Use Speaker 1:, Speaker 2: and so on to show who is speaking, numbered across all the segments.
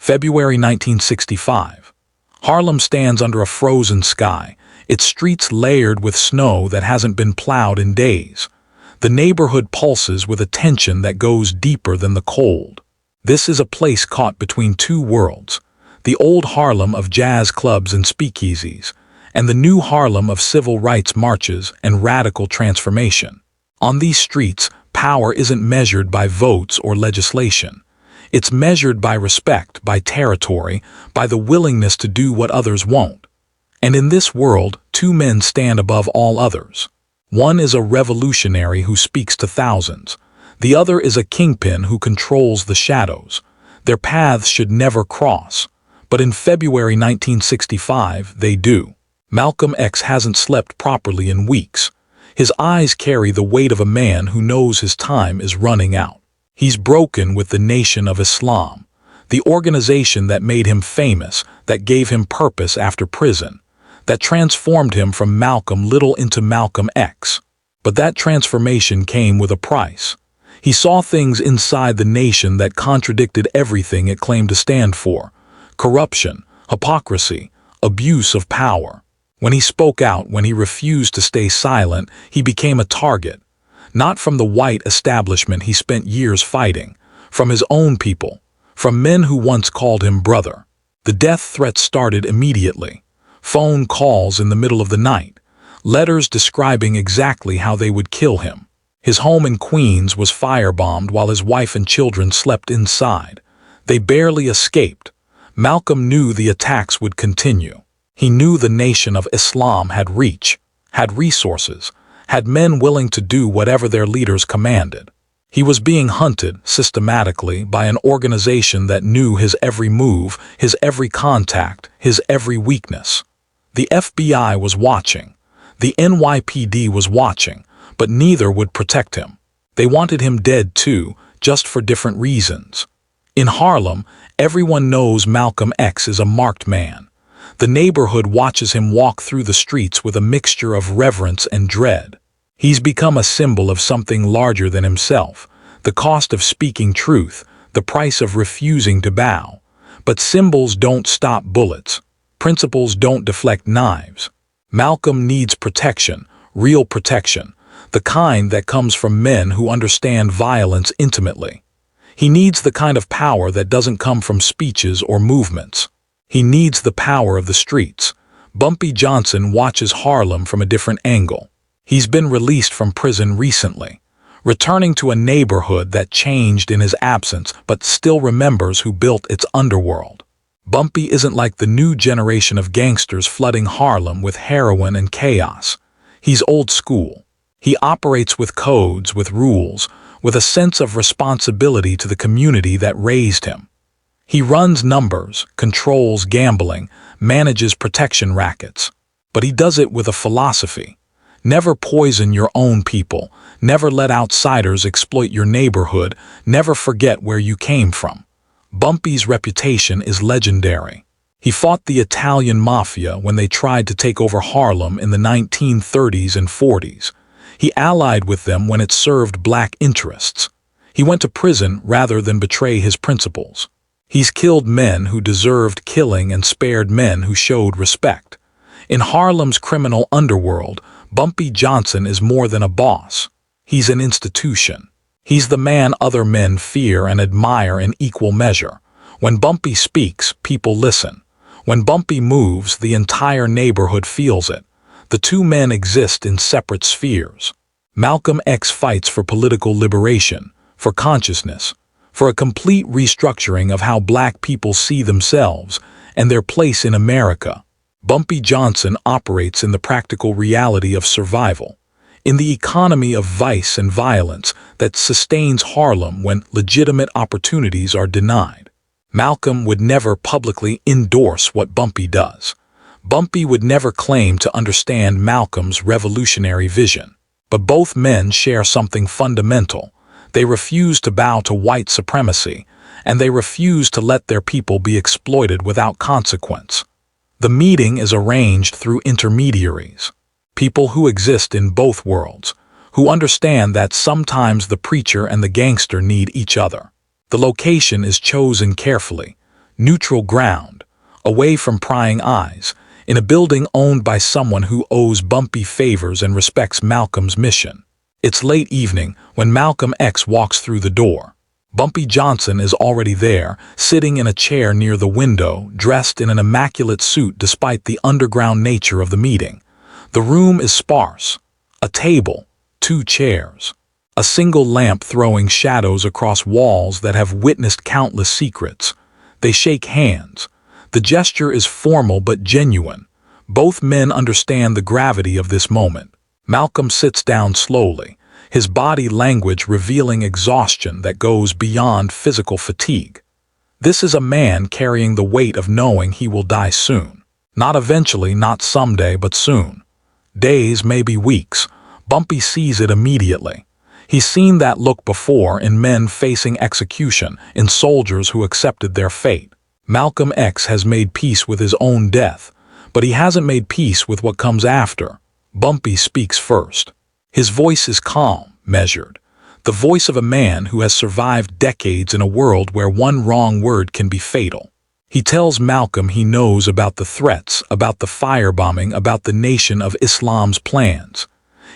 Speaker 1: February 1965. Harlem stands under a frozen sky, its streets layered with snow that hasn't been plowed in days. The neighborhood pulses with a tension that goes deeper than the cold. This is a place caught between two worlds, the old Harlem of jazz clubs and speakeasies, and the new Harlem of civil rights marches and radical transformation. On these streets, power isn't measured by votes or legislation. It's measured by respect, by territory, by the willingness to do what others won't. And in this world, two men stand above all others. One is a revolutionary who speaks to thousands. The other is a kingpin who controls the shadows. Their paths should never cross. But in February 1965, they do. Malcolm X hasn't slept properly in weeks. His eyes carry the weight of a man who knows his time is running out. He's broken with the Nation of Islam, the organization that made him famous, that gave him purpose after prison, that transformed him from Malcolm Little into Malcolm X. But that transformation came with a price. He saw things inside the nation that contradicted everything it claimed to stand for: corruption, hypocrisy, abuse of power. When he spoke out, when he refused to stay silent, he became a target. Not from the white establishment he spent years fighting, from his own people, from men who once called him brother. The death threats started immediately. Phone calls in the middle of the night, letters describing exactly how they would kill him. His home in Queens was firebombed while his wife and children slept inside. They barely escaped. Malcolm knew the attacks would continue. He knew the Nation of Islam had reach, had resources, had men willing to do whatever their leaders commanded. He was being hunted systematically by an organization that knew his every move, his every contact, his every weakness. The FBI was watching. The NYPD was watching, but neither would protect him. They wanted him dead too, just for different reasons. In Harlem, everyone knows Malcolm X is a marked man. The neighborhood watches him walk through the streets with a mixture of reverence and dread. He's become a symbol of something larger than himself, the cost of speaking truth, the price of refusing to bow. But symbols don't stop bullets. Principles don't deflect knives. Malcolm needs protection, real protection, the kind that comes from men who understand violence intimately. He needs the kind of power that doesn't come from speeches or movements. He needs the power of the streets. Bumpy Johnson watches Harlem from a different angle. He's been released from prison recently, returning to a neighborhood that changed in his absence but still remembers who built its underworld. Bumpy isn't like the new generation of gangsters flooding Harlem with heroin and chaos. He's old school. He operates with codes, with rules, with a sense of responsibility to the community that raised him. He runs numbers, controls gambling, manages protection rackets. But he does it with a philosophy. Never poison your own people, never let outsiders exploit your neighborhood, never forget where you came from. Bumpy's reputation is legendary. He fought the Italian mafia when they tried to take over Harlem in the 1930s and 40s. He allied with them when it served black interests. He went to prison rather than betray his principles. He's killed men who deserved killing and spared men who showed respect. In Harlem's criminal underworld, Bumpy Johnson is more than a boss. He's an institution. He's the man other men fear and admire in equal measure. When Bumpy speaks, people listen. When Bumpy moves, the entire neighborhood feels it. The two men exist in separate spheres. Malcolm X fights for political liberation, for consciousness, for a complete restructuring of how black people see themselves and their place in America. Bumpy Johnson operates in the practical reality of survival, in the economy of vice and violence that sustains Harlem when legitimate opportunities are denied. Malcolm would never publicly endorse what Bumpy does. Bumpy would never claim to understand Malcolm's revolutionary vision. But both men share something fundamental. They refuse to bow to white supremacy, and they refuse to let their people be exploited without consequence. The meeting is arranged through intermediaries, people who exist in both worlds, who understand that sometimes the preacher and the gangster need each other. The location is chosen carefully, neutral ground, away from prying eyes, in a building owned by someone who owes Bumpy favors and respects Malcolm's mission. It's late evening when Malcolm X walks through the door. Bumpy Johnson is already there, sitting in a chair near the window, dressed in an immaculate suit despite the underground nature of the meeting. The room is sparse. A table, 2 chairs. A single lamp throwing shadows across walls that have witnessed countless secrets. They shake hands. The gesture is formal but genuine. Both men understand the gravity of this moment. Malcolm sits down slowly, his body language revealing exhaustion that goes beyond physical fatigue. This is a man carrying the weight of knowing he will die soon. Not eventually, not someday, but soon. Days, maybe weeks. Bumpy sees it immediately. He's seen that look before in men facing execution, in soldiers who accepted their fate. Malcolm X has made peace with his own death, but he hasn't made peace with what comes after. Bumpy speaks first. His voice is calm, measured. The voice of a man who has survived decades in a world where one wrong word can be fatal. He tells Malcolm he knows about the threats, about the firebombing, about the Nation of Islam's plans.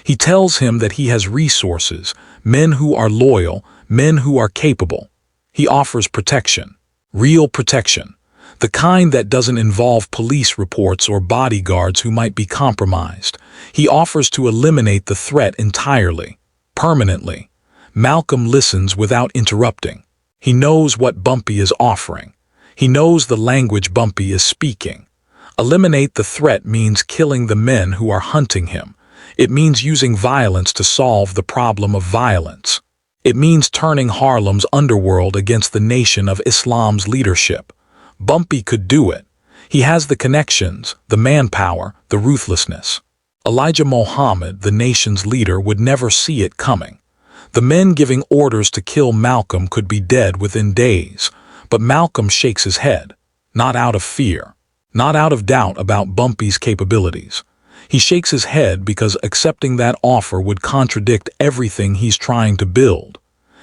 Speaker 1: He tells him that he has resources, men who are loyal, men who are capable. He offers protection. Real protection. The kind that doesn't involve police reports or bodyguards who might be compromised. He offers to eliminate the threat entirely, permanently. Malcolm listens without interrupting. He knows what Bumpy is offering. He knows the language Bumpy is speaking. Eliminate the threat means killing the men who are hunting him. It means using violence to solve the problem of violence. It means turning Harlem's underworld against the Nation of Islam's leadership. Bumpy could do it. He has the connections, the manpower, the ruthlessness. Elijah Muhammad, the nation's leader, would never see it coming. The men giving orders to kill Malcolm could be dead within days, but Malcolm shakes his head, not out of fear, not out of doubt about Bumpy's capabilities. He shakes his head because accepting that offer would contradict everything he's trying to build.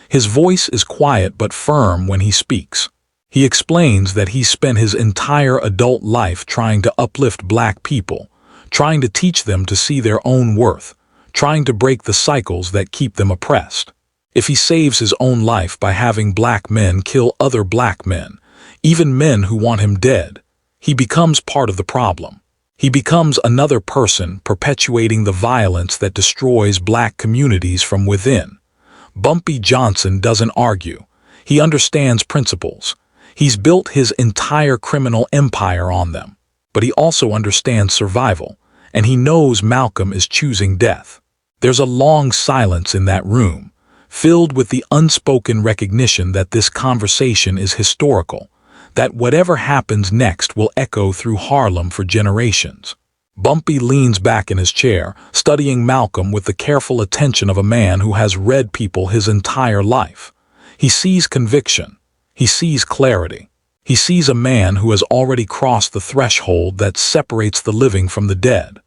Speaker 1: His voice is quiet but firm when he speaks. He explains that he spent his entire adult life trying to uplift black people, trying to teach them to see their own worth, trying to break the cycles that keep them oppressed. If he saves his own life by having black men kill other black men, even men who want him dead, he becomes part of the problem. He becomes another person perpetuating the violence that destroys black communities from within. Bumpy Johnson doesn't argue. He understands principles. He's built his entire criminal empire on them. But he also understands survival, and he knows Malcolm is choosing death. There's a long silence in that room, filled with the unspoken recognition that this conversation is historical, that whatever happens next will echo through Harlem for generations. Bumpy leans back in his chair, studying Malcolm with the careful attention of a man who has read people his entire life. He sees conviction. He sees clarity. He sees a man who has already crossed the threshold that separates the living from the dead.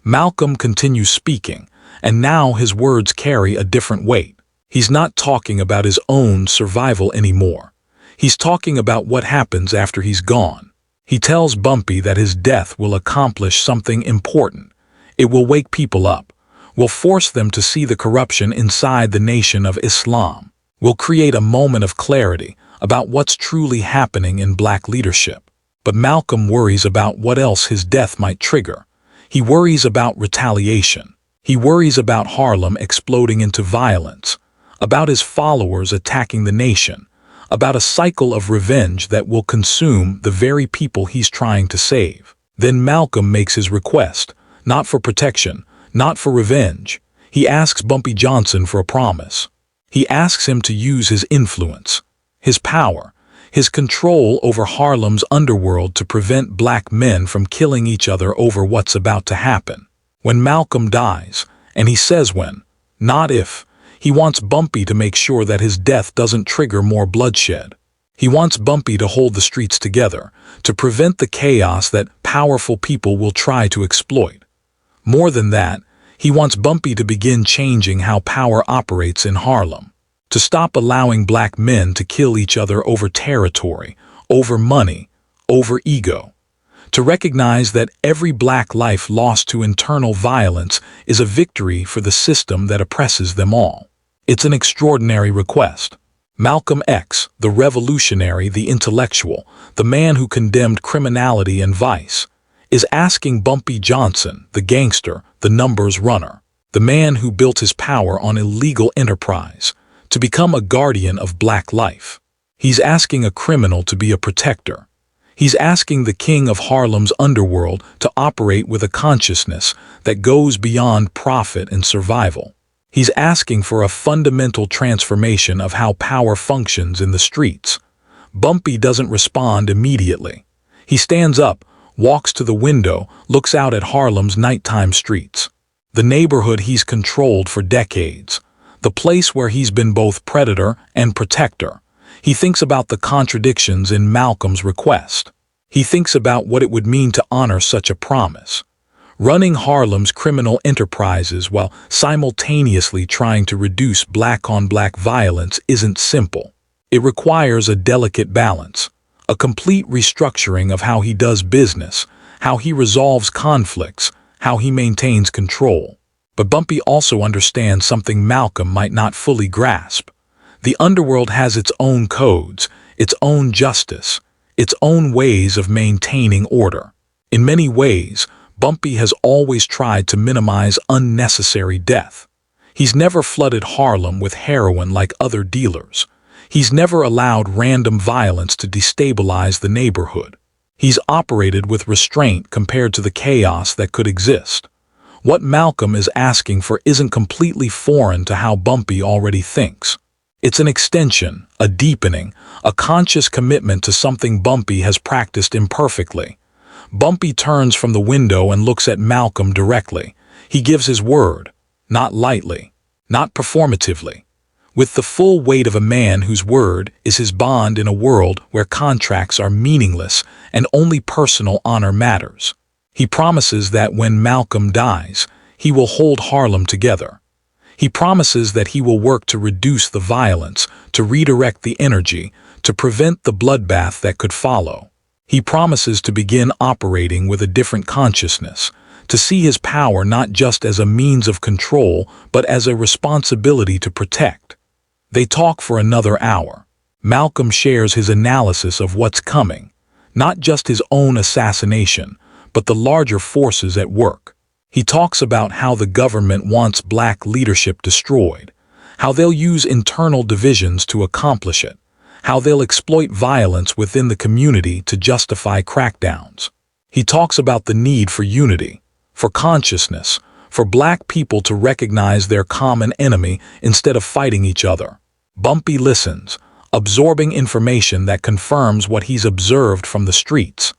Speaker 1: Malcolm continues speaking, and now his words carry a different weight. He's not talking about his own survival anymore. He's talking about what happens after he's gone. He tells Bumpy that his death will accomplish something important. It will wake people up, will force them to see the corruption inside the Nation of Islam, will create a moment of clarity about what's truly happening in black leadership. But Malcolm worries about what else his death might trigger. He worries about retaliation. He worries about Harlem exploding into violence, about his followers attacking the nation, about a cycle of revenge that will consume the very people he's trying to save. Then Malcolm makes his request, not for protection, not for revenge. He asks Bumpy Johnson for a promise. He asks him to use his influence, his power, his control over Harlem's underworld to prevent black men from killing each other over what's about to happen. When Malcolm dies, and he says when, not if, he wants Bumpy to make sure that his death doesn't trigger more bloodshed. He wants Bumpy to hold the streets together, to prevent the chaos that powerful people will try to exploit. More than that, he wants Bumpy to begin changing how power operates in Harlem, to stop allowing black men to kill each other over territory, over money, over ego. To recognize that every black life lost to internal violence is a victory for the system that oppresses them all. It's an extraordinary request. Malcolm X, the revolutionary, the intellectual, the man who condemned criminality and vice, is asking Bumpy Johnson, the gangster, the numbers runner, the man who built his power on illegal enterprise, to become a guardian of black life. He's asking a criminal to be a protector. He's asking the king of Harlem's underworld to operate with a consciousness that goes beyond profit and survival. He's asking for a fundamental transformation of how power functions in the streets. Bumpy doesn't respond immediately. He stands up, walks to the window, looks out at Harlem's nighttime streets. The neighborhood he's controlled for decades. The place where he's been both predator and protector. He thinks about the contradictions in Malcolm's request. He thinks about what it would mean to honor such a promise. Running Harlem's criminal enterprises while simultaneously trying to reduce black-on-black violence isn't simple. It requires a delicate balance, a complete restructuring of how he does business, how he resolves conflicts, how he maintains control. But Bumpy also understands something Malcolm might not fully grasp. The underworld has its own codes, its own justice, its own ways of maintaining order. In many ways, Bumpy has always tried to minimize unnecessary death. He's never flooded Harlem with heroin like other dealers. He's never allowed random violence to destabilize the neighborhood. He's operated with restraint compared to the chaos that could exist. What Malcolm is asking for isn't completely foreign to how Bumpy already thinks. It's an extension, a deepening, a conscious commitment to something Bumpy has practiced imperfectly. Bumpy turns from the window and looks at Malcolm directly. He gives his word, not lightly, not performatively, with the full weight of a man whose word is his bond in a world where contracts are meaningless and only personal honor matters. He promises that when Malcolm dies, he will hold Harlem together. He promises that he will work to reduce the violence, to redirect the energy, to prevent the bloodbath that could follow. He promises to begin operating with a different consciousness, to see his power not just as a means of control, but as a responsibility to protect. They talk for another hour. Malcolm shares his analysis of what's coming, not just his own assassination, but the larger forces at work. He talks about how the government wants black leadership destroyed, how they'll use internal divisions to accomplish it, how they'll exploit violence within the community to justify crackdowns. He talks about the need for unity, for consciousness, for black people to recognize their common enemy instead of fighting each other. Bumpy listens, absorbing information that confirms what he's observed from the streets.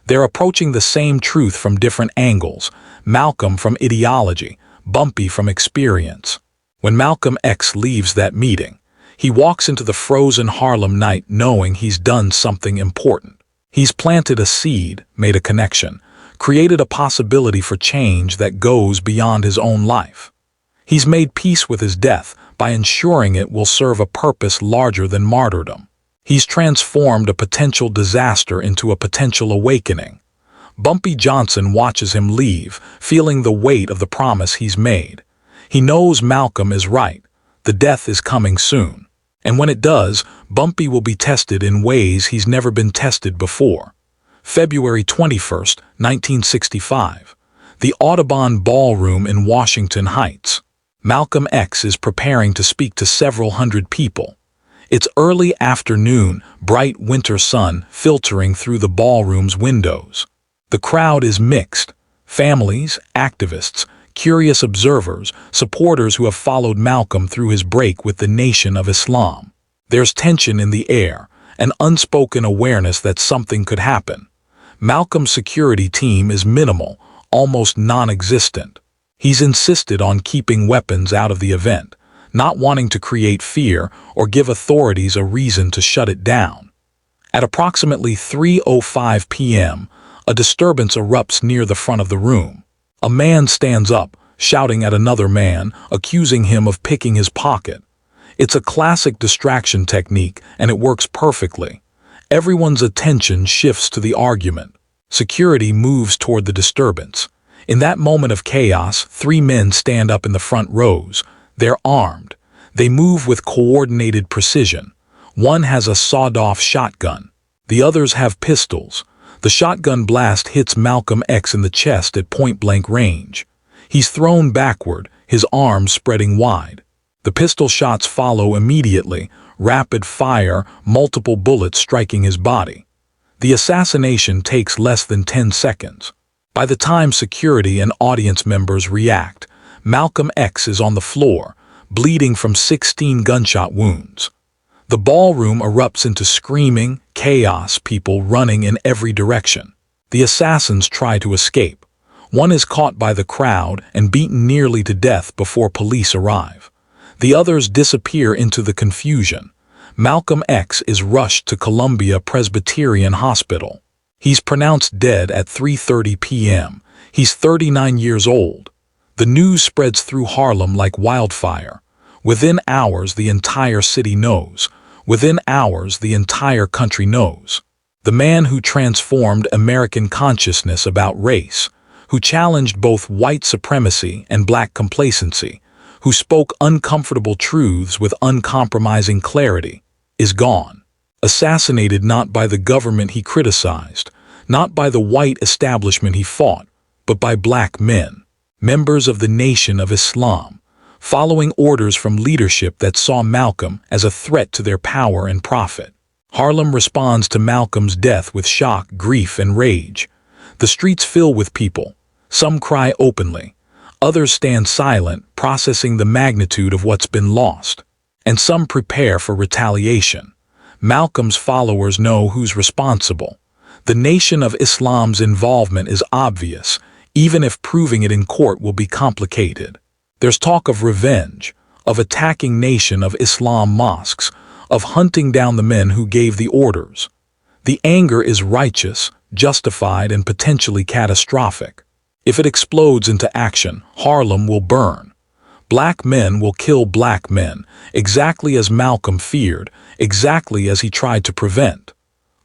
Speaker 1: They're approaching the same truth from different angles, Malcolm from ideology, Bumpy from experience. When Malcolm X leaves that meeting, he walks into the frozen Harlem night knowing he's done something important. He's planted a seed, made a connection, created a possibility for change that goes beyond his own life. He's made peace with his death by ensuring it will serve a purpose larger than martyrdom. He's transformed a potential disaster into a potential awakening. Bumpy Johnson watches him leave, feeling the weight of the promise he's made. He knows Malcolm is right. The death is coming soon. And when it does, Bumpy will be tested in ways he's never been tested before. February 21st, 1965. The Audubon Ballroom in Washington Heights. Malcolm X is preparing to speak to several hundred people. It's early afternoon, bright winter sun filtering through the ballroom's windows. The crowd is mixed. Families, activists, curious observers, supporters who have followed Malcolm through his break with the Nation of Islam. There's tension in the air, an unspoken awareness that something could happen. Malcolm's security team is minimal, almost non-existent. He's insisted on keeping weapons out of the event, not wanting to create fear or give authorities a reason to shut it down. At approximately 3:05 p.m., a disturbance erupts near the front of the room. A man stands up, shouting at another man, accusing him of picking his pocket. It's a classic distraction technique, and it works perfectly. Everyone's attention shifts to the argument. Security moves toward the disturbance. In that moment of chaos, three men stand up in the front rows. They're armed. They move with coordinated precision. One has a sawed-off shotgun. The others have pistols. The shotgun blast hits Malcolm X in the chest at point-blank range. He's thrown backward, his arms spreading wide. The pistol shots follow immediately, rapid fire, multiple bullets striking his body. The assassination takes less than 10 seconds. By the time security and audience members react, Malcolm X is on the floor, bleeding from 16 gunshot wounds. The ballroom erupts into screaming, chaos, people running in every direction. The assassins try to escape. One is caught by the crowd and beaten nearly to death before police arrive. The others disappear into the confusion. Malcolm X is rushed to Columbia Presbyterian Hospital. He's pronounced dead at 3:30 p.m. He's 39 years old. The news spreads through Harlem like wildfire. Within hours, the entire city knows. Within hours, the entire country knows. The man who transformed American consciousness about race, who challenged both white supremacy and black complacency, who spoke uncomfortable truths with uncompromising clarity, is gone. Assassinated not by the government he criticized, not by the white establishment he fought, but by black men, members of the Nation of Islam, following orders from leadership that saw Malcolm as a threat to their power and profit. Harlem responds to Malcolm's death with shock, grief, and rage. The streets fill with people. Some cry openly. Others stand silent, processing the magnitude of what's been lost. And some prepare for retaliation. Malcolm's followers know who's responsible. The Nation of Islam's involvement is obvious, even if proving it in court will be complicated. There's talk of revenge, of attacking Nation of Islam mosques, of hunting down the men who gave the orders. The anger is righteous, justified, and potentially catastrophic. If it explodes into action, Harlem will burn. Black men will kill black men, exactly as Malcolm feared, exactly as he tried to prevent.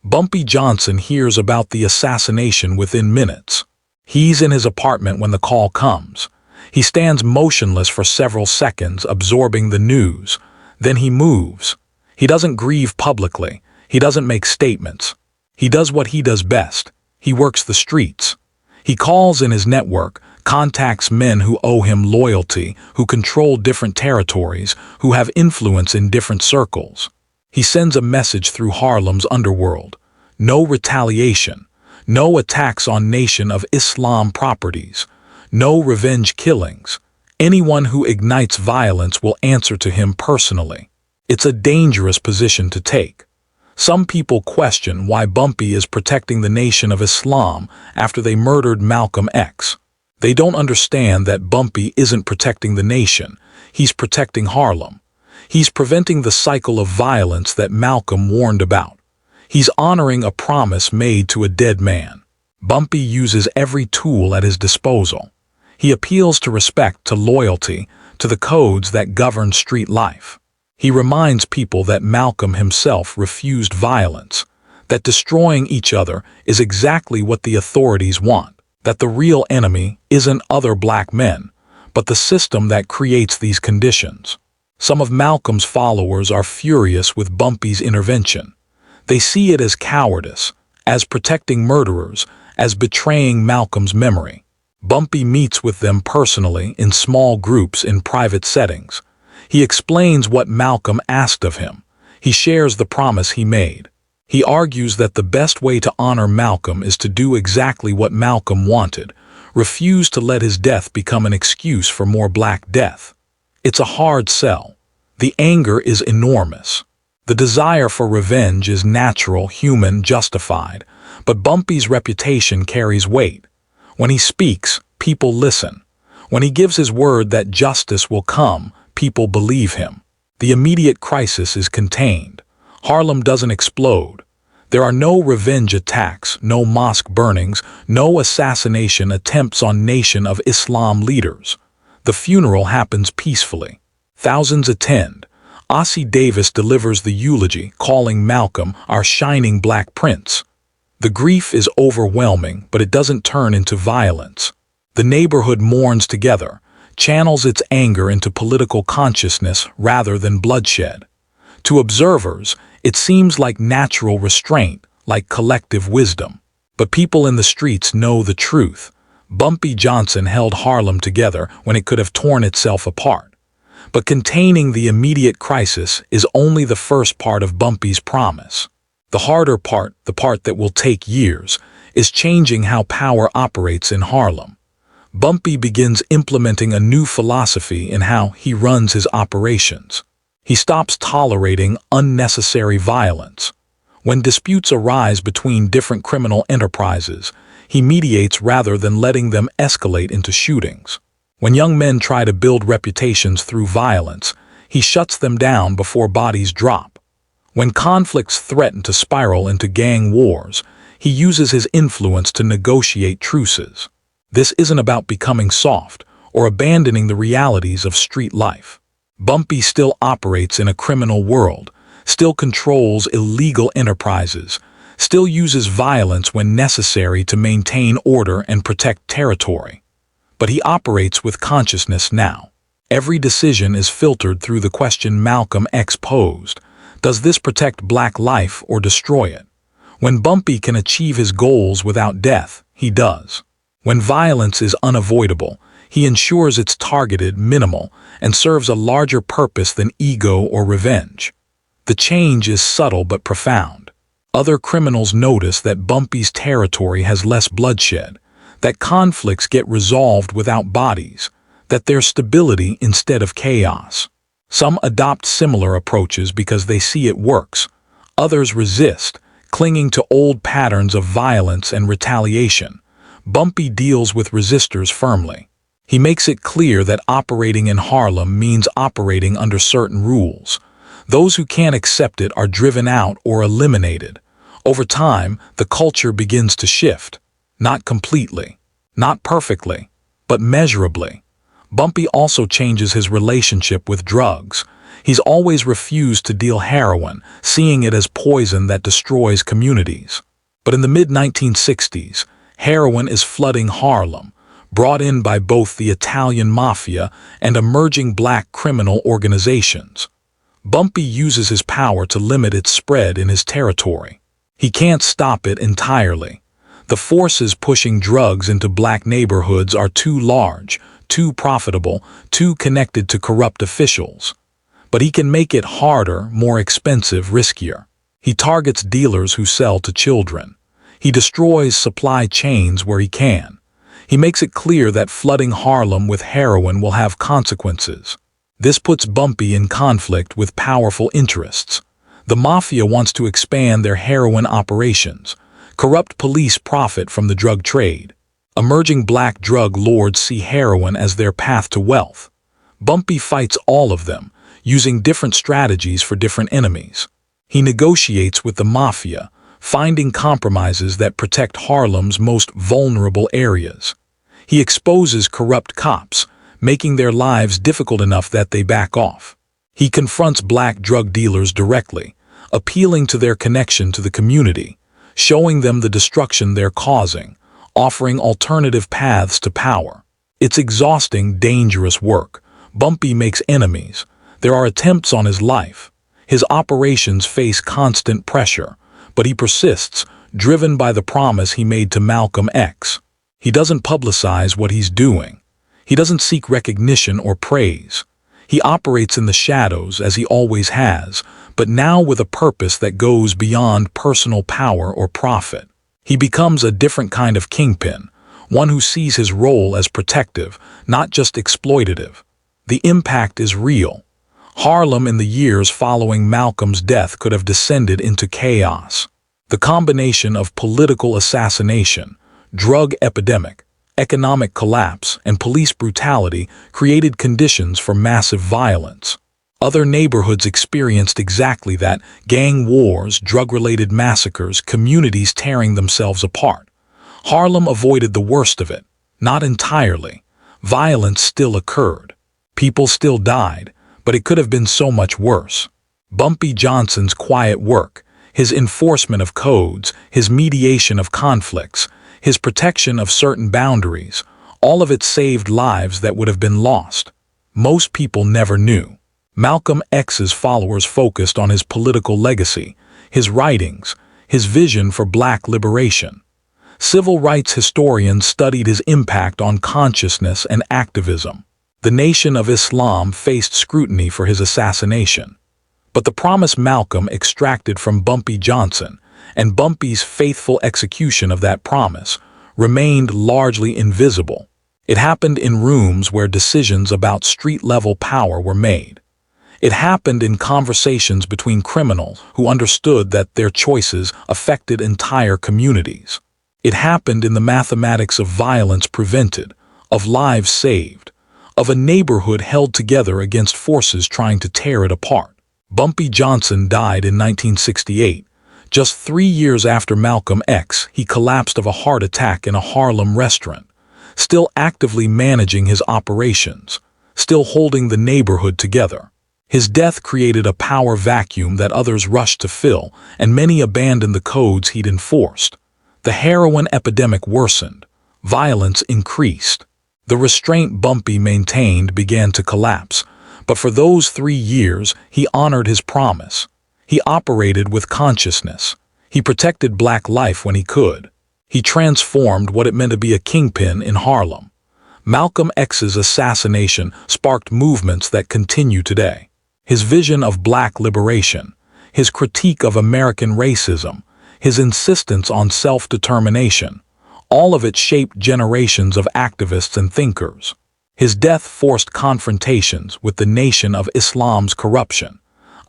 Speaker 1: Bumpy Johnson hears about the assassination within minutes. He's in his apartment when the call comes. He stands motionless for several seconds, absorbing the news. Then he moves. He doesn't grieve publicly. He doesn't make statements. He does what he does best. He works the streets. He calls in his network, contacts men who owe him loyalty, who control different territories, who have influence in different circles. He sends a message through Harlem's underworld. No retaliation. No attacks on Nation of Islam properties. No revenge killings. Anyone who ignites violence will answer to him personally. It's a dangerous position to take. Some people question why Bumpy is protecting the Nation of Islam after they murdered Malcolm X. They don't understand that Bumpy isn't protecting the nation. He's protecting Harlem. He's preventing the cycle of violence that Malcolm warned about. He's honoring a promise made to a dead man. Bumpy uses every tool at his disposal. He appeals to respect, to loyalty, to the codes that govern street life. He reminds people that Malcolm himself refused violence, that destroying each other is exactly what the authorities want, that the real enemy isn't other black men, but the system that creates these conditions. Some of Malcolm's followers are furious with Bumpy's intervention. They see it as cowardice, as protecting murderers, as betraying Malcolm's memory. Bumpy meets with them personally in small groups in private settings. He explains what Malcolm asked of him. He shares the promise he made. He argues that the best way to honor Malcolm is to do exactly what Malcolm wanted, refuse to let his death become an excuse for more black death. It's a hard sell. The anger is enormous. The desire for revenge is natural, human, justified, but Bumpy's reputation carries weight. When he speaks, people listen. When he gives his word that justice will come, people believe him. The immediate crisis is contained. Harlem doesn't explode. There are no revenge attacks, no mosque burnings, no assassination attempts on Nation of Islam leaders. The funeral happens peacefully. Thousands attend. Ossie Davis delivers the eulogy, calling Malcolm our shining black prince. The grief is overwhelming, but it doesn't turn into violence. The neighborhood mourns together, channels its anger into political consciousness rather than bloodshed. To observers, it seems like natural restraint, like collective wisdom. But people in the streets know the truth. Bumpy Johnson held Harlem together when it could have torn itself apart. But containing the immediate crisis is only the first part of Bumpy's promise. The harder part, the part that will take years, is changing how power operates in Harlem. Bumpy begins implementing a new philosophy in how he runs his operations. He stops tolerating unnecessary violence. When disputes arise between different criminal enterprises, he mediates rather than letting them escalate into shootings. When young men try to build reputations through violence, he shuts them down before bodies drop. When conflicts threaten to spiral into gang wars, he uses his influence to negotiate truces. This isn't about becoming soft or abandoning the realities of street life. Bumpy still operates in a criminal world, still controls illegal enterprises, still uses violence when necessary to maintain order and protect territory. But he operates with consciousness now. Every decision is filtered through the question Malcolm X posed: does this protect black life or destroy it? When Bumpy can achieve his goals without death, he does. When violence is unavoidable, he ensures it's targeted, minimal, and serves a larger purpose than ego or revenge. The change is subtle but profound. Other criminals notice that Bumpy's territory has less bloodshed, that conflicts get resolved without bodies, that there's stability instead of chaos. Some adopt similar approaches because they see it works. Others resist, clinging to old patterns of violence and retaliation. Bumpy deals with resistors firmly. He makes it clear that operating in Harlem means operating under certain rules. Those who can't accept it are driven out or eliminated. Over time, the culture begins to shift. Not completely, not perfectly, but measurably. Bumpy also changes his relationship with drugs. He's always refused to deal heroin, seeing it as poison that destroys communities. But in the mid-1960s, heroin is flooding Harlem, brought in by both the Italian mafia and emerging black criminal organizations. Bumpy uses his power to limit its spread in his territory. He can't stop it entirely. The forces pushing drugs into black neighborhoods are too large, too profitable, too connected to corrupt officials. But he can make it harder, more expensive, riskier. He targets dealers who sell to children. He destroys supply chains where he can. He makes it clear that flooding Harlem with heroin will have consequences. This puts Bumpy in conflict with powerful interests. The mafia wants to expand their heroin operations. Corrupt police profit from the drug trade. Emerging black drug lords see heroin as their path to wealth. Bumpy fights all of them, using different strategies for different enemies. He negotiates with the mafia, finding compromises that protect Harlem's most vulnerable areas. He exposes corrupt cops, making their lives difficult enough that they back off. He confronts black drug dealers directly, appealing to their connection to the community, showing them the destruction they're causing, offering alternative paths to power. It's exhausting, dangerous work. Bumpy makes enemies. There are attempts on his life. His operations face constant pressure, but he persists, driven by the promise he made to Malcolm X. He doesn't publicize what he's doing. He doesn't seek recognition or praise. He operates in the shadows as he always has, but now with a purpose that goes beyond personal power or profit. He becomes a different kind of kingpin, one who sees his role as protective, not just exploitative. The impact is real. Harlem in the years following Malcolm's death could have descended into chaos. The combination of political assassination, drug epidemic, economic collapse, and police brutality created conditions for massive violence. Other neighborhoods experienced exactly that: gang wars, drug-related massacres, communities tearing themselves apart. Harlem avoided the worst of it, not entirely. Violence still occurred. People still died, but it could have been so much worse. Bumpy Johnson's quiet work, his enforcement of codes, his mediation of conflicts, his protection of certain boundaries, all of it saved lives that would have been lost. Most people never knew. Malcolm X's followers focused on his political legacy, his writings, his vision for black liberation. Civil rights historians studied his impact on consciousness and activism. The Nation of Islam faced scrutiny for his assassination. But the promise Malcolm extracted from Bumpy Johnson and Bumpy's faithful execution of that promise remained largely invisible. It happened in rooms where decisions about street-level power were made. It happened in conversations between criminals who understood that their choices affected entire communities. It happened in the mathematics of violence prevented, of lives saved, of a neighborhood held together against forces trying to tear it apart. Bumpy Johnson died in 1968. Just 3 years after Malcolm X, he collapsed of a heart attack in a Harlem restaurant, still actively managing his operations, still holding the neighborhood together. His death created a power vacuum that others rushed to fill, and many abandoned the codes he'd enforced. The heroin epidemic worsened. Violence increased. The restraint Bumpy maintained began to collapse, but for those 3 years, he honored his promise. He operated with consciousness. He protected black life when he could. He transformed what it meant to be a kingpin in Harlem. Malcolm X's assassination sparked movements that continue today. His vision of black liberation, his critique of American racism, his insistence on self-determination, all of it shaped generations of activists and thinkers. His death forced confrontations with the Nation of Islam's corruption,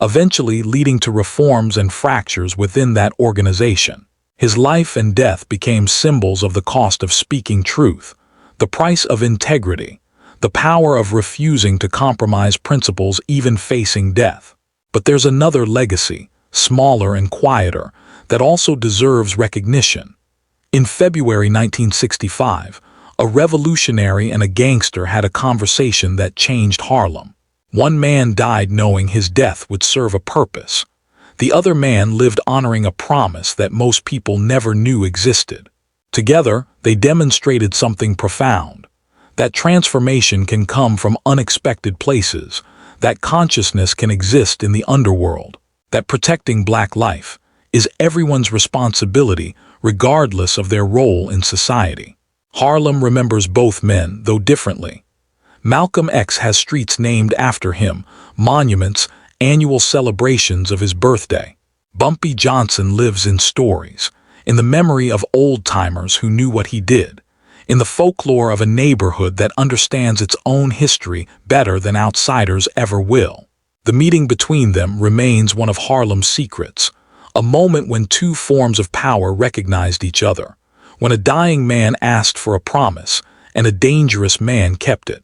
Speaker 1: eventually leading to reforms and fractures within that organization. His life and death became symbols of the cost of speaking truth, the price of integrity, the power of refusing to compromise principles even facing death. But there's another legacy, smaller and quieter, that also deserves recognition. In February 1965, a revolutionary and a gangster had a conversation that changed Harlem. One man died knowing his death would serve a purpose. The other man lived honoring a promise that most people never knew existed. Together, they demonstrated something profound. That transformation can come from unexpected places, that consciousness can exist in the underworld, that protecting black life is everyone's responsibility regardless of their role in society. Harlem remembers both men, though differently. Malcolm X has streets named after him, monuments, annual celebrations of his birthday. Bumpy Johnson lives in stories, in the memory of old-timers who knew what he did, in the folklore of a neighborhood that understands its own history better than outsiders ever will. The meeting between them remains one of Harlem's secrets, a moment when two forms of power recognized each other, when a dying man asked for a promise and a dangerous man kept it.